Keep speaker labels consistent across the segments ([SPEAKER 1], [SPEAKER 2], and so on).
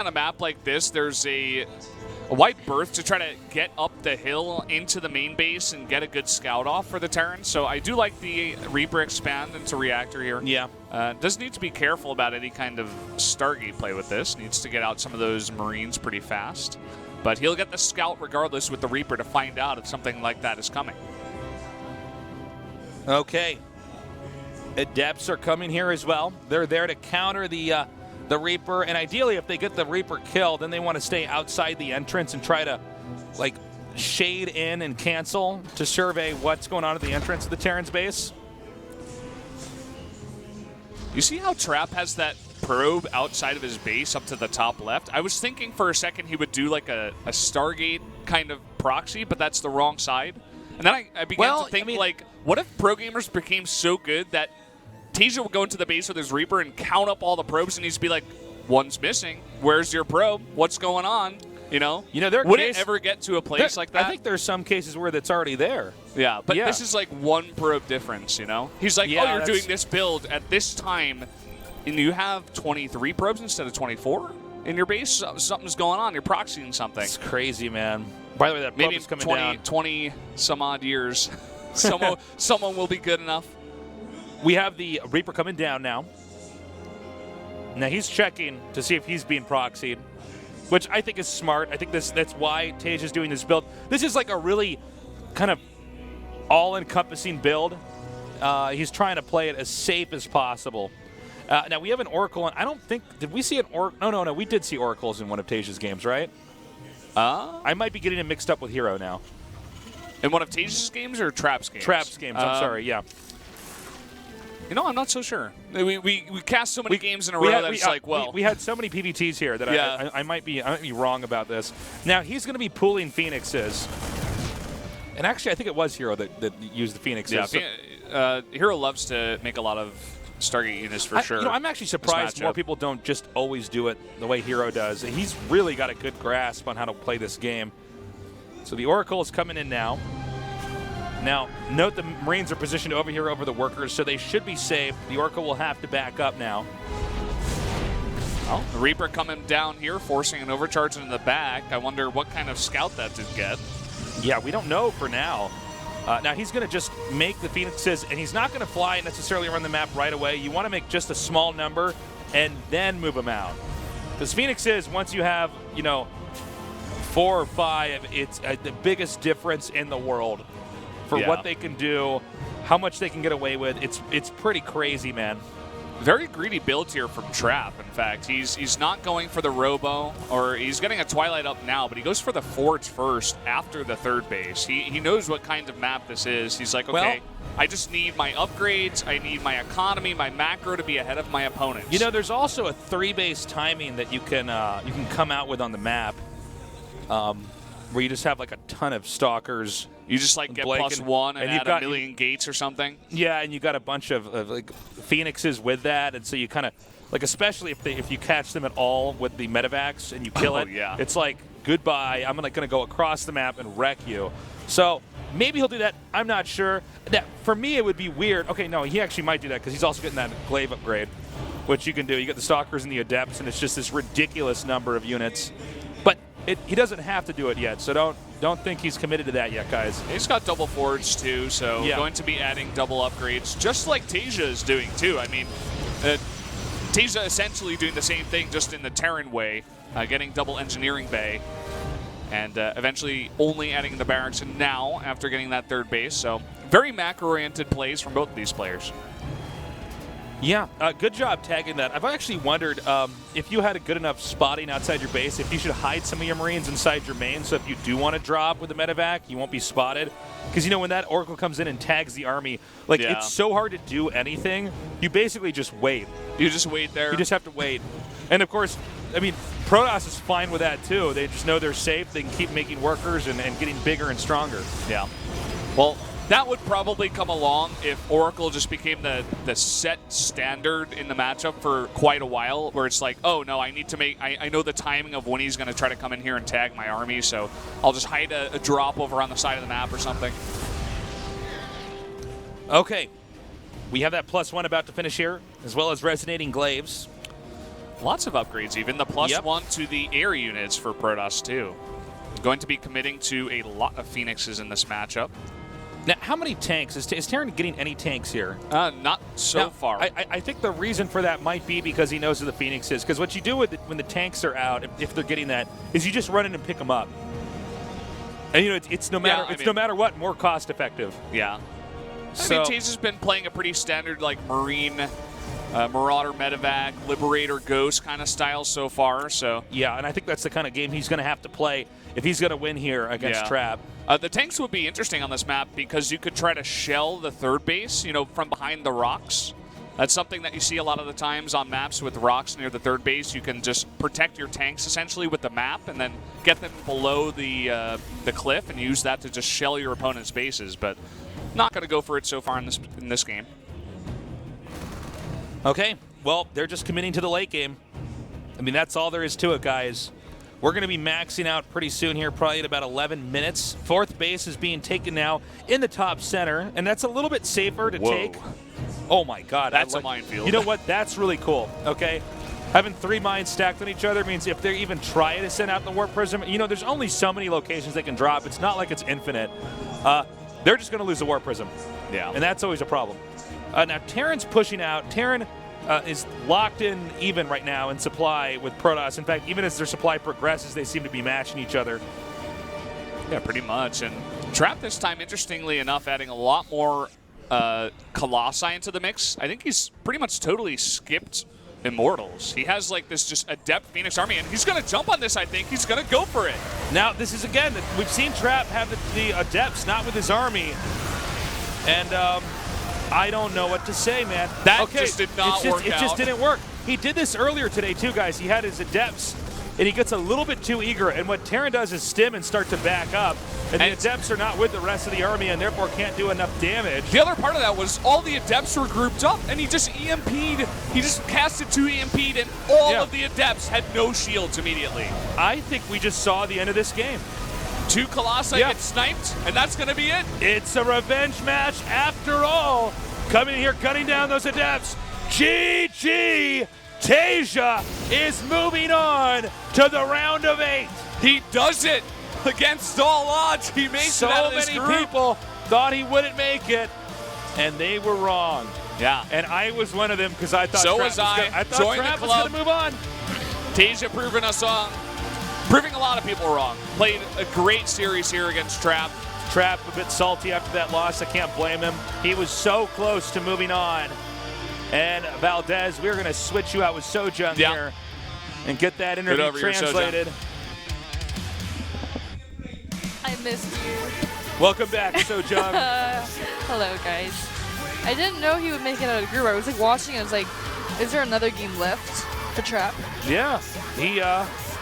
[SPEAKER 1] On a map like this, there's a wide berth to try to get up the hill into the main base and get a good scout off for the Terran. So I do like the Reaper expand into Reactor here.
[SPEAKER 2] Yeah.
[SPEAKER 1] Does need to be careful about any kind of Stargate play with this. Needs to get out some of those Marines pretty fast. But he'll get the scout regardless with the Reaper to find out if something like that is coming.
[SPEAKER 2] Okay. Adepts are coming here as well. They're there to counter the Reaper, and ideally if they get the Reaper killed, then they want to stay outside the entrance and try to like shade in and cancel to survey what's going on at the entrance of the Terran's base.
[SPEAKER 1] You see how Trap has that probe outside of his base up to the top left? I was thinking for a second he would do like a Stargate kind of proxy, but that's the wrong side. And then I began to think, like, what if pro gamers became so good that Tasia would go into the base with his Reaper and count up all the probes, and he'd be like, one's missing. Where's your probe? What's going on? You know, would it ever get to a place like that?
[SPEAKER 2] I think there's some cases where that's already there.
[SPEAKER 1] Yeah, but this is like one probe difference, you know? He's like, oh, you're doing this build at this time, and you have 23 probes instead of 24 in your base? Something's going on. You're proxying something.
[SPEAKER 2] It's crazy, man. By the way, that probe is coming down.
[SPEAKER 1] 20 some odd years. Someone will be good enough.
[SPEAKER 2] We have the Reaper coming down now. Now he's checking to see if he's being proxied, which I think is smart. I think that's why Tage is doing this build. This is like a really kind of all-encompassing build. He's trying to play it as safe as possible. Now we have an Oracle, and I don't think, did we see an Oracle? No, we did see Oracles in one of Tage's games, right? I might be getting it mixed up with Hero now.
[SPEAKER 1] In one of Tage's games or Trap's games?
[SPEAKER 2] Trap's games, I'm sorry, yeah.
[SPEAKER 1] You know, I'm not so sure. We cast so many games in a row that it's like, well.
[SPEAKER 2] We had so many PVTs here that I might be wrong about this. Now, he's going to be pooling Phoenixes. And actually, I think it was Hero that used the Phoenixes.
[SPEAKER 1] Yeah, Hero loves to make a lot of Stargate units for sure.
[SPEAKER 2] You know, I'm actually surprised more people don't just always do it the way Hero does. He's really got a good grasp on how to play this game. So the Oracle is coming in now. Now, note the Marines are positioned over here over the workers, so they should be safe. The Oracle will have to back up now.
[SPEAKER 1] Well, the Reaper coming down here, forcing an overcharge into the back. I wonder what kind of scout that did get.
[SPEAKER 2] Yeah, we don't know for now. Now, he's going to just make the Phoenixes, and he's not going to fly necessarily around the map right away. You want to make just a small number and then move them out. Because Phoenixes, once you have, 4 or 5, it's the biggest difference in the world. For what they can do, how much they can get away with. It's pretty crazy, man.
[SPEAKER 1] Very greedy build here from Trap, in fact. He's not going for the Robo, or he's getting a Twilight up now, but he goes for the Forge first after the third base. He knows what kind of map this is. He's like, okay, I just need my upgrades, I need my economy, my macro to be ahead of my opponents.
[SPEAKER 2] You know, there's also a 3-base timing that you can come out with on the map, where you just have like a ton of Stalkers.
[SPEAKER 1] You just like get +1 and add a million gates or something?
[SPEAKER 2] Yeah, and you got a bunch of like Phoenixes with that, and so you kind of, like, especially if you catch them at all with the Medivacs and you kill it, it's like, goodbye, I'm going to go across the map and wreck you. So maybe he'll do that. I'm not sure. For me, it would be weird. Okay, no, he actually might do that because he's also getting that Glaive upgrade, which you can do. You get the Stalkers and the Adepts, and it's just this ridiculous number of units. But he doesn't have to do it yet, so don't think he's committed to that yet, guys.
[SPEAKER 1] He's got double Forge too, so going to be adding double upgrades, just like Tasia is doing too. I mean, Tasia essentially doing the same thing, just in the Terran way, getting double Engineering Bay, and eventually only adding the Barracks now after getting that third base. So very macro-oriented plays from both of these players.
[SPEAKER 2] Yeah, good job tagging that. I've actually wondered if you had a good enough spotting outside your base, if you should hide some of your Marines inside your main, so if you do want to drop with a medevac, you won't be spotted. Because, when that Oracle comes in and tags the army, it's so hard to do anything. You basically just wait.
[SPEAKER 1] You just wait there.
[SPEAKER 2] You just have to wait. And, of course, I mean, Protoss is fine with that, too. They just know they're safe. They can keep making workers and getting bigger and stronger.
[SPEAKER 1] Yeah. Well, that would probably come along if Oracle just became the set standard in the matchup for quite a while, where it's like, oh, no, I need to make – I know the timing of when he's going to try to come in here and tag my army, so I'll just hide a drop over on the side of the map or something.
[SPEAKER 2] Okay. We have that +1 about to finish here, as well as Resonating Glaives.
[SPEAKER 1] Lots of upgrades, even the +1 to the air units for Protoss too. Going to be committing to a lot of Phoenixes in this matchup.
[SPEAKER 2] Now, how many tanks? Is Terran getting any tanks here?
[SPEAKER 1] Not so far.
[SPEAKER 2] I think the reason for that might be because he knows who the Phoenix is. Because what you do with when the tanks are out, if they're getting that, is you just run in and pick them up. And you know, it's no matter what, more cost effective.
[SPEAKER 1] Yeah. I mean, Taze has been playing a pretty standard like Marine, Marauder, Medevac, Liberator, Ghost kind of style so far. So
[SPEAKER 2] yeah, and I think that's the kind of game he's going to have to play if he's going to win here against Trap.
[SPEAKER 1] The tanks would be interesting on this map because you could try to shell the third base, you know, from behind the rocks. That's something that you see a lot of the times on maps with rocks near the third base. You can just protect your tanks essentially with the map and then get them below the cliff and use that to just shell your opponent's bases. But not going to go for it so far in this game.
[SPEAKER 2] Okay, well, they're just committing to the late game. I mean, that's all there is to it, guys. We're going to be maxing out pretty soon here, probably in about 11 minutes. Fourth base is being taken now in the top center, and that's a little bit safer to take. Oh, my God.
[SPEAKER 1] That's a minefield.
[SPEAKER 2] You know what? That's really cool, okay? Having 3 mines stacked on each other means if they're even trying to send out the Warp Prism, you know, there's only so many locations they can drop. It's not like it's infinite. They're just going to lose the Warp Prism.
[SPEAKER 1] Yeah.
[SPEAKER 2] And that's always a problem. Now, Terran's pushing out. Terran is locked in even right now in supply with Protoss. In fact, even as their supply progresses, they seem to be matching each other.
[SPEAKER 1] Yeah, pretty much. And Trap this time, interestingly enough, adding a lot more Colossi into the mix. I think he's pretty much totally skipped Immortals. He has like this just adept Phoenix army, and he's going to jump on this, I think. He's going to go for it.
[SPEAKER 2] Now, this is, again, we've seen Trap have the adepts, not with his army. And I don't know what to say, man.
[SPEAKER 1] That just did not work out.
[SPEAKER 2] It just didn't work. He did this earlier today, too, guys. He had his adepts, and he gets a little bit too eager. And what Terran does is stim and start to back up. And the adepts are not with the rest of the army and therefore can't do enough damage.
[SPEAKER 1] The other part of that was all the adepts were grouped up, and he just EMP'd. He just casted 2 EMP'd, and all of the adepts had no shields immediately.
[SPEAKER 2] I think we just saw the end of this game.
[SPEAKER 1] 2 Colossi get sniped, and that's going to be it.
[SPEAKER 2] It's a revenge match after all. Coming here, cutting down those adepts. GG! Tasia is moving on to the round of 8.
[SPEAKER 1] He does it against all odds. He makes it out of this group.
[SPEAKER 2] So many people thought he wouldn't make it, and they were wrong.
[SPEAKER 1] Yeah.
[SPEAKER 2] And I was one of them because I thought
[SPEAKER 1] Trap was
[SPEAKER 2] going to move on.
[SPEAKER 1] Tasia proving us wrong. Proving a lot of people wrong. Played a great series here against Trap.
[SPEAKER 2] Trap a bit salty after that loss. I can't blame him. He was so close to moving on. And Valdez, we're going to switch you out with Sojung here and get that interview translated.
[SPEAKER 3] I missed you.
[SPEAKER 2] Welcome back, Sojung.
[SPEAKER 3] Hello, guys. I didn't know he would make it out of the group. I was like watching. I was like, is there another game left for Trap?
[SPEAKER 2] Yeah.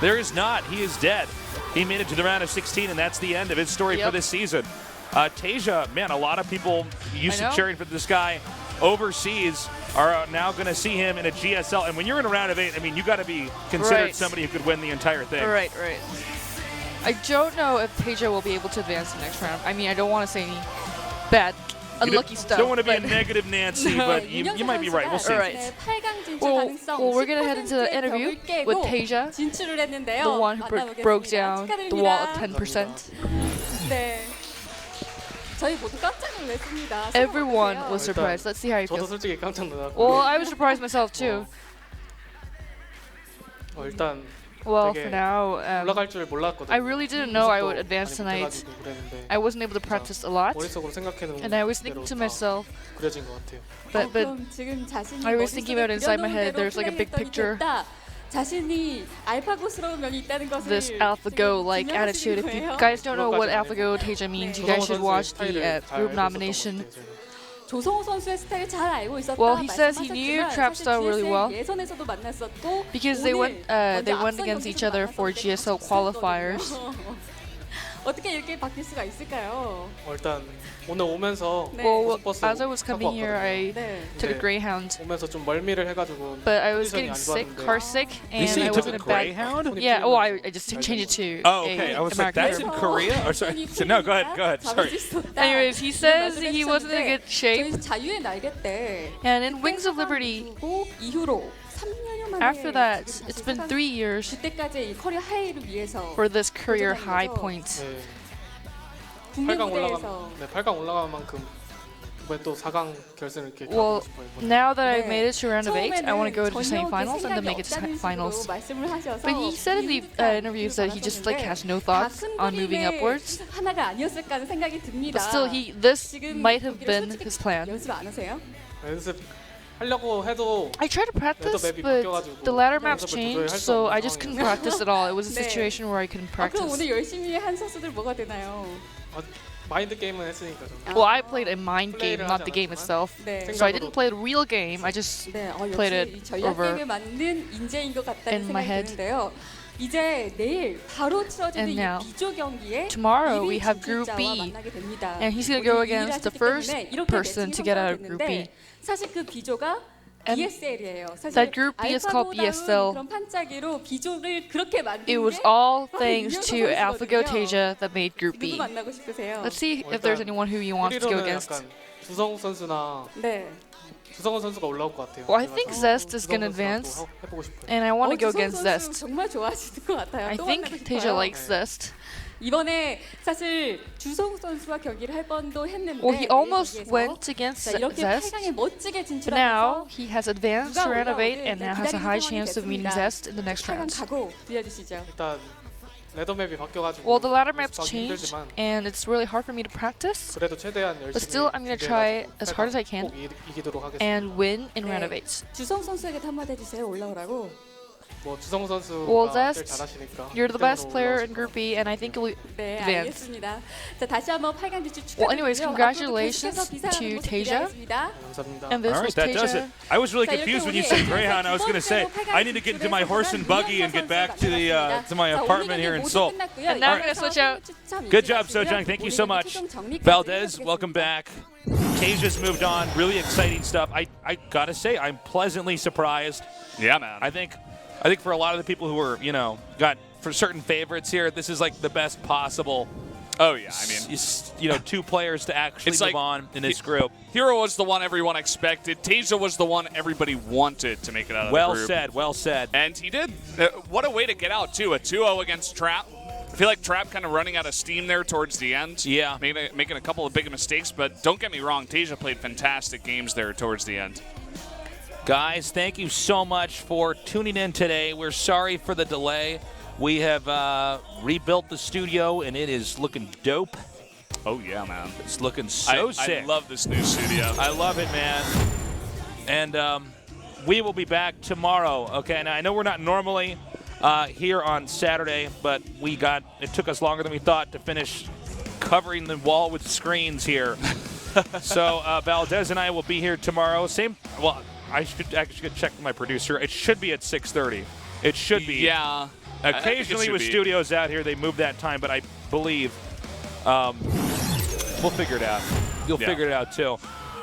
[SPEAKER 2] There is not. He is dead. He made it to the round of 16, and that's the end of his story for this season. Tasia, man, a lot of people used to cheering for this guy overseas are now going to see him in a GSL. And when you're in a round of 8, I mean, you got to be considered somebody who could win the entire thing.
[SPEAKER 3] Right. I don't know if Tasia will be able to advance the next round. I mean, I don't want to say any bad, unlucky stuff.
[SPEAKER 2] Don't want to be a negative Nancy, but you might be right. We'll see.
[SPEAKER 3] Well, we're going to head into the interview with Tasia, the one who broke down the wall of 10%. Everyone was surprised. Let's see how he feels. Well, I was surprised myself too. Well, for now, I really didn't know I would advance tonight. I wasn't able to practice a lot, and I was thinking to myself, but I was thinking about it inside my head. There's like a big picture. This AlphaGo-like attitude. If you guys don't know what AlphaGo Tasia means, you guys should watch the group nomination. Well, he says he knew Trap style really well because they went against each other for GSL qualifiers. Well, as I was coming here, I took a Greyhound, but I was getting sick, car sick, and I was in a
[SPEAKER 2] Greyhound?
[SPEAKER 3] Yeah, well, I just changed it to
[SPEAKER 2] I was like, that's in Korea? Or sorry. So, no, go ahead, sorry.
[SPEAKER 3] Anyways, he says he wasn't in good shape, and in Wings of Liberty, After that, it's been 3 years
[SPEAKER 4] 그때까지 커리어 하이를 위해서
[SPEAKER 3] for this career high point.
[SPEAKER 5] 네.
[SPEAKER 4] 국내
[SPEAKER 5] 8강
[SPEAKER 4] 무대에서
[SPEAKER 5] 네, 8강 올라간 만큼 이번에 또 4강 결승을 이렇게
[SPEAKER 3] Well,
[SPEAKER 5] 가고 싶어요. 이번에.
[SPEAKER 3] now that I've
[SPEAKER 4] 네.
[SPEAKER 3] made it to round of 8, I want to go to
[SPEAKER 4] 처음에는
[SPEAKER 3] semifinals and then make it to
[SPEAKER 4] 생각이 없다는
[SPEAKER 3] finals.
[SPEAKER 4] 식으로 말씀을 하셔서
[SPEAKER 3] But he said in the interviews that he just like has no thoughts on moving upwards.
[SPEAKER 4] 하나가 아니었을까 하는 생각이 듭니다.
[SPEAKER 3] But still, this
[SPEAKER 4] 지금
[SPEAKER 3] might have
[SPEAKER 4] 경기를
[SPEAKER 3] been
[SPEAKER 4] 솔직히
[SPEAKER 3] his plan.
[SPEAKER 4] 연습 안 하세요?
[SPEAKER 5] 연습하려고 해도
[SPEAKER 3] I tried to practice,
[SPEAKER 5] 맵이
[SPEAKER 3] but
[SPEAKER 5] 바뀌어가지고
[SPEAKER 3] the ladder maps
[SPEAKER 5] 연습을
[SPEAKER 3] changed,
[SPEAKER 5] 도저히 할수
[SPEAKER 3] so
[SPEAKER 5] 없는
[SPEAKER 3] I just couldn't
[SPEAKER 5] 상황이어서.
[SPEAKER 3] practice at all. It was a
[SPEAKER 4] 네.
[SPEAKER 3] situation where I couldn't
[SPEAKER 4] 그럼
[SPEAKER 3] practice.
[SPEAKER 4] 오늘 열심히 한 선수들 뭐가 되나요?
[SPEAKER 5] 마인드 게임은 했으니까 저는.
[SPEAKER 3] Well, I played a mind game,
[SPEAKER 5] 플레이를
[SPEAKER 3] not
[SPEAKER 5] 하지
[SPEAKER 3] the game
[SPEAKER 5] 않았지만
[SPEAKER 3] itself.
[SPEAKER 4] 네.
[SPEAKER 3] So I didn't play the real game. I just
[SPEAKER 4] 네,
[SPEAKER 3] played
[SPEAKER 4] 역시 이
[SPEAKER 3] it
[SPEAKER 4] 전략
[SPEAKER 3] over
[SPEAKER 4] 게임에 맞는 인재인 것 같다는
[SPEAKER 3] in my
[SPEAKER 4] 생각이
[SPEAKER 3] head.
[SPEAKER 4] 드는데요. 이제 내일 바로 치러지는
[SPEAKER 3] And
[SPEAKER 4] 이
[SPEAKER 3] now,
[SPEAKER 4] B조 경기에
[SPEAKER 3] tomorrow
[SPEAKER 4] 1위
[SPEAKER 3] we have Group
[SPEAKER 4] 진출자와
[SPEAKER 3] B,
[SPEAKER 4] 만나게 됩니다.
[SPEAKER 3] and he's gonna go
[SPEAKER 4] 오늘
[SPEAKER 3] against the
[SPEAKER 4] 일을
[SPEAKER 3] first
[SPEAKER 4] 하셨기 때문에 이렇게
[SPEAKER 3] person to
[SPEAKER 4] 매칭이
[SPEAKER 3] get out of Group B.
[SPEAKER 4] 성사가 됐는데 사실 그 B조가
[SPEAKER 3] And
[SPEAKER 4] GSL이에요. 사실
[SPEAKER 3] that Group B is called GSL.
[SPEAKER 4] 그런 판짜기로 B조를 그렇게 만든
[SPEAKER 3] It was
[SPEAKER 4] 게
[SPEAKER 3] all
[SPEAKER 4] 바로
[SPEAKER 3] thanks
[SPEAKER 4] 윤여서
[SPEAKER 3] to
[SPEAKER 4] 선수거든요.
[SPEAKER 3] AfreecaTV that made Group
[SPEAKER 4] 누구
[SPEAKER 3] B.
[SPEAKER 4] 만나고 싶으세요?
[SPEAKER 3] Let's see if there's anyone who he wants to go
[SPEAKER 5] 1위로는
[SPEAKER 3] against.
[SPEAKER 5] 약간 주성우 선수나
[SPEAKER 4] 네.
[SPEAKER 5] 주성훈 선수가 올라올 것 같아요.
[SPEAKER 3] Well, I think
[SPEAKER 5] 그래가지고
[SPEAKER 3] Zest is gonna
[SPEAKER 5] 주성훈 선수랑
[SPEAKER 3] advance,
[SPEAKER 5] 또 해보고 싶어요.
[SPEAKER 3] and I want to go
[SPEAKER 4] 주성
[SPEAKER 3] against
[SPEAKER 4] 선수
[SPEAKER 3] Zest.
[SPEAKER 4] 정말 좋아하시는 것 같아요.
[SPEAKER 3] I
[SPEAKER 4] 또
[SPEAKER 3] think
[SPEAKER 4] 만나고
[SPEAKER 3] Tasia
[SPEAKER 4] 싶어요.
[SPEAKER 3] likes Zest.
[SPEAKER 4] 이번에 사실 주성우 선수와 경기를 할 뻔도 했는데
[SPEAKER 3] Well, he almost
[SPEAKER 4] 경기에서
[SPEAKER 3] went against
[SPEAKER 4] 자, 이렇게
[SPEAKER 3] Zest,
[SPEAKER 4] 8강에 멋지게
[SPEAKER 3] but
[SPEAKER 4] 진출하면서
[SPEAKER 3] now he has advanced to round of 8 and now has a high
[SPEAKER 4] 기다리는
[SPEAKER 3] chance of meeting
[SPEAKER 4] 상황이
[SPEAKER 3] Zest in the next
[SPEAKER 4] 8강
[SPEAKER 3] round.
[SPEAKER 4] 가고 들려주시죠.
[SPEAKER 5] 일단 레더맵이 바뀌어가지고
[SPEAKER 3] Well, the ladder map's
[SPEAKER 5] 연습하기
[SPEAKER 3] changed,
[SPEAKER 5] 힘들지만
[SPEAKER 3] and it's really hard for me to practice
[SPEAKER 5] 그래도 최대한 열심히
[SPEAKER 3] But still, I'm gonna try
[SPEAKER 5] 준비해가지고
[SPEAKER 3] as hard as I
[SPEAKER 5] 꼭
[SPEAKER 3] can
[SPEAKER 5] 이기도록 하겠습니다.
[SPEAKER 3] and win in round of
[SPEAKER 4] 네.
[SPEAKER 3] 8.
[SPEAKER 4] 주성 선수에게 한마디 해주세요. 올라오라고.
[SPEAKER 5] 뭐 주성우 선수가
[SPEAKER 3] Well,
[SPEAKER 5] 제일
[SPEAKER 3] Zest,
[SPEAKER 5] 잘하시니까
[SPEAKER 3] You're the best
[SPEAKER 5] 그때문에
[SPEAKER 3] player in
[SPEAKER 5] 올라오실
[SPEAKER 3] Group B, and I think you'll
[SPEAKER 4] 네,
[SPEAKER 3] advance.
[SPEAKER 4] 알겠습니다. 자, 다시 한번 8강 진출
[SPEAKER 3] Well, anyways,
[SPEAKER 4] 축하드리고요.
[SPEAKER 3] congratulations
[SPEAKER 4] 앞으로도 계속해서 비상하는
[SPEAKER 3] to
[SPEAKER 4] 모습
[SPEAKER 3] Tasia.
[SPEAKER 4] 기대하겠습니다.
[SPEAKER 5] 거예요. 감사합니다.
[SPEAKER 3] And this
[SPEAKER 2] All
[SPEAKER 3] was
[SPEAKER 2] right, that does it.
[SPEAKER 3] Tasia.
[SPEAKER 2] I was really
[SPEAKER 4] 자, 이렇게
[SPEAKER 2] confused when you
[SPEAKER 4] 우리
[SPEAKER 2] said Greyhound. I was going to say
[SPEAKER 4] 두
[SPEAKER 2] I need to get to my horse and buggy and get back to the to my
[SPEAKER 4] 자,
[SPEAKER 2] apartment
[SPEAKER 4] 오늘
[SPEAKER 2] here in
[SPEAKER 4] 경기
[SPEAKER 2] Seoul.
[SPEAKER 4] 모두 끝났고요.
[SPEAKER 3] And now I'm
[SPEAKER 4] 이어서
[SPEAKER 3] gonna switch out.
[SPEAKER 4] 추첨
[SPEAKER 2] Good job,
[SPEAKER 4] 인증하시고요.
[SPEAKER 2] Sojang. Thank you so
[SPEAKER 4] 오늘
[SPEAKER 2] much.
[SPEAKER 4] 최종 정리까지
[SPEAKER 2] Valdez,
[SPEAKER 4] 해보겠습니다.
[SPEAKER 2] welcome back. Tasia's moved on. Really exciting stuff. I gotta say, I'm pleasantly surprised.
[SPEAKER 1] Yeah, man.
[SPEAKER 2] I think for a lot of the people who were, got for certain favorites here, this is like the best possible.
[SPEAKER 1] Oh, yeah. I mean,
[SPEAKER 2] Two players to actually
[SPEAKER 1] It's
[SPEAKER 2] move
[SPEAKER 1] like-
[SPEAKER 2] on in this group.
[SPEAKER 1] Hero was the one everyone expected. Tasia was the one everybody wanted to make it out of
[SPEAKER 2] Well
[SPEAKER 1] the group.
[SPEAKER 2] said. Well said.
[SPEAKER 1] And he did. What a way to get out, too. A 2-0 against Trap. I feel like Trap kind of running out of steam there towards the end.
[SPEAKER 2] Yeah.
[SPEAKER 1] Making a couple of big mistakes, but don't get me wrong, Tasia played fantastic games there towards the end.
[SPEAKER 2] Guys, thank you so much for tuning in today. We're sorry for the delay. We have rebuilt the studio, and it is looking dope.
[SPEAKER 1] Oh, yeah, man.
[SPEAKER 2] It's looking so sick.
[SPEAKER 1] I love this new studio.
[SPEAKER 2] I love it, man. And we will be back tomorrow. Okay, now I know we're not normally here on Saturday, but it took us longer than we thought to finish covering the wall with screens here. So Valdez and I will be here tomorrow. I should actually check with my producer. It should be at 6:30. It should be.
[SPEAKER 1] Yeah.
[SPEAKER 2] Occasionally with studios out here, they move that time, but I believe we'll figure it out. You'll figure it out too.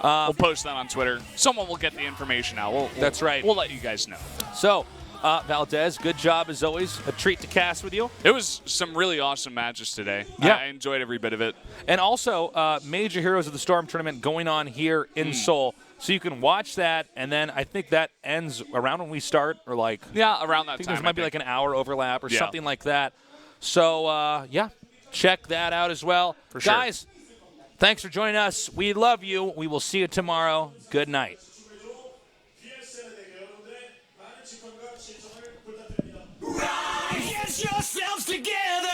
[SPEAKER 1] We'll post that on Twitter. Someone will get the information out.
[SPEAKER 2] That's right.
[SPEAKER 1] We'll let you guys know.
[SPEAKER 2] So, Valdez, good job as always. A treat to cast with you.
[SPEAKER 1] It was some really awesome matches today.
[SPEAKER 2] Yeah.
[SPEAKER 1] I enjoyed every bit of it.
[SPEAKER 2] And also, Major Heroes of the Storm tournament going on here in Seoul. So you can watch that, and then I think that ends around when we start, or like
[SPEAKER 1] around that
[SPEAKER 2] I think
[SPEAKER 1] time.
[SPEAKER 2] there might be like an hour overlap or
[SPEAKER 1] Yeah.
[SPEAKER 2] something like that. So check that out as well.
[SPEAKER 1] For sure.
[SPEAKER 2] Guys, thanks for joining us. We love you. We will see you tomorrow. Good night.
[SPEAKER 6] Get yourselves together.